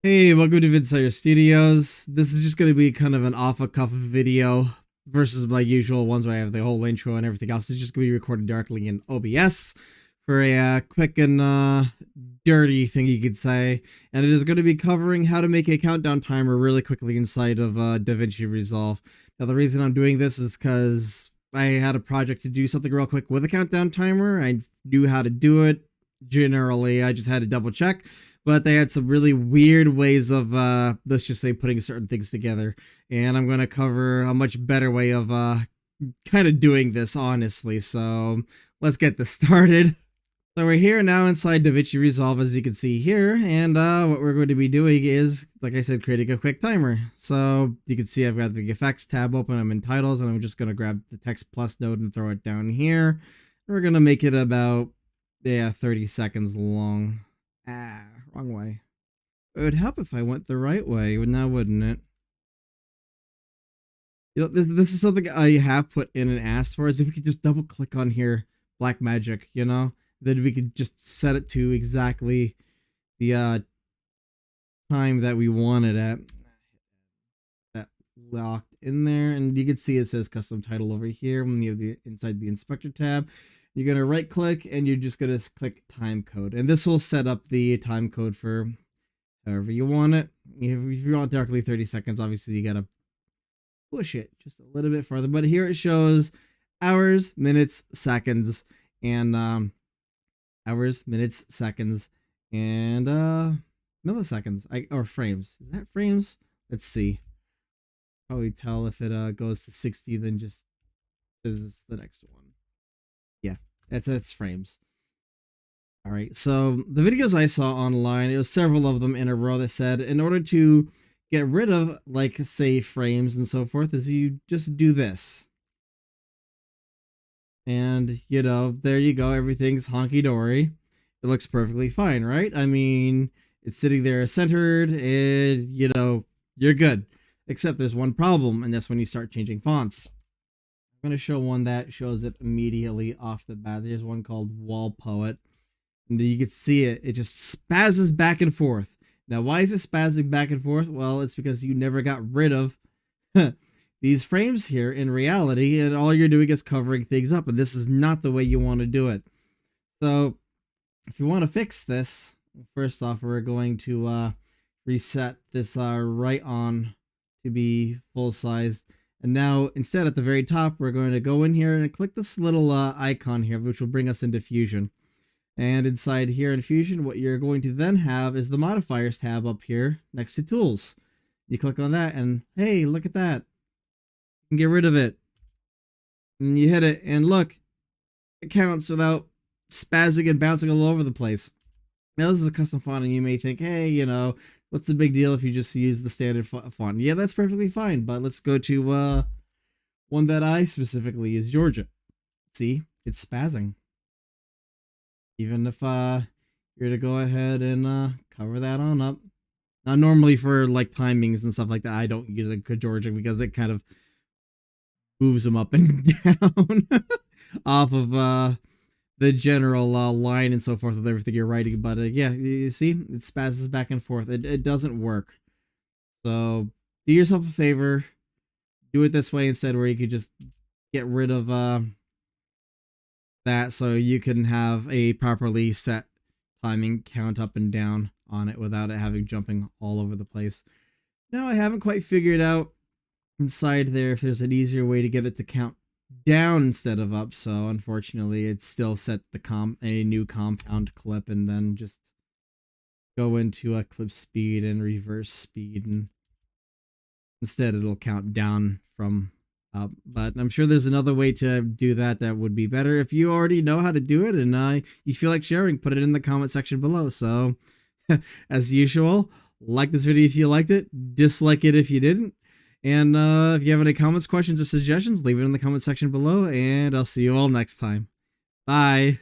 Hey, welcome to Vensire Studios. This is just going to be kind of an off-a-cuff video versus my usual ones where I have the whole intro and everything else. It's just going to be recorded directly in OBS for a quick and dirty thing, you could say. And it is going to be covering how to make a countdown timer really quickly inside of Davinci Resolve. Now, the reason I'm doing this is because I had a project to do something real quick with a countdown timer. I knew how to do it. Generally, I just had to double check, but they had some really weird ways of let's just say putting certain things together, and I'm going to cover a much better way of kind of doing this, honestly. So let's get this started. So we're here now inside Davinci Resolve, as you can see here, and what we're going to be doing is, like I said, creating a quick timer. So you can see I've got the effects tab open, I'm in titles, and I'm just going to grab the text plus node and throw it down here. We're going to make it about 30 seconds long. Wrong way. It would help if I went the right way, now wouldn't it? You know, this is something I have put in and asked for, is if we could just double click on here, black magic, you know? Then we could just set it to exactly the time that we want it at. That locked in there, and you can see it says custom title over here when you have the inside the inspector tab. You're going to right click and you're just going to click time code. And this will set up the time code for however you want it. If you want directly 30 seconds, obviously you got to push it just a little bit further. But here it shows hours, minutes, seconds, and hours, minutes, seconds, and milliseconds. Or frames. Is that frames? Let's see. Probably tell if it goes to 60, then just is the next one. Yeah, that's frames. All right, so the videos I saw online, it was several of them in a row that said in order to get rid of, like, say, frames and so forth, is you just do this. And, you know, there you go, everything's honky-dory. It looks perfectly fine, right? I mean, it's sitting there centered, and, you know, you're good. Except there's one problem, and that's when you start changing fonts. I'm going to show one that shows it immediately off the bat. There's one called Wall Poet. And you can see it. It just spazzes back and forth. Now, why is it spazzing back and forth? Well, it's because you never got rid of these frames here in reality, and all you're doing is covering things up, and this is not the way you want to do it. So, if you want to fix this, first off, we're going to reset this right on to be full-sized. And now, instead, at the very top, we're going to go in here and click this little icon here, which will bring us into Fusion. And inside here in Fusion, what you're going to then have is the Modifiers tab up here next to Tools. You click on that, and hey, look at that. You can get rid of it. And you hit it, and look, it counts without spazzing and bouncing all over the place. Now, this is a custom font, and you may think, hey, you know, what's the big deal if you just use the standard font? Yeah, that's perfectly fine, but let's go to one that I specifically use, Georgia. See, it's spazzing. Even if you're to go ahead and cover that on up. Now, normally for like timings and stuff like that, I don't use a Georgia because it kind of moves them up and down off of the general line and so forth with everything you're writing. But yeah, you see, it spazzes back and forth. It doesn't work. So do yourself a favor, do it this way instead, where you could just get rid of that, so you can have a properly set timing count up and down on it without it having jumping all over the place. Now, I haven't quite figured out inside there if there's an easier way to get it to count down instead of up, so unfortunately it's still set a new compound clip and then just go into a clip speed and reverse speed, and instead it'll count down from up. But I'm sure there's another way to do that that would be better. If you already know how to do it and you feel like sharing, put it in the comment section below. So as usual, like this video if you liked it, dislike it if you didn't. And if you have any comments, questions, or suggestions, leave it in the comment section below, and I'll see you all next time. Bye.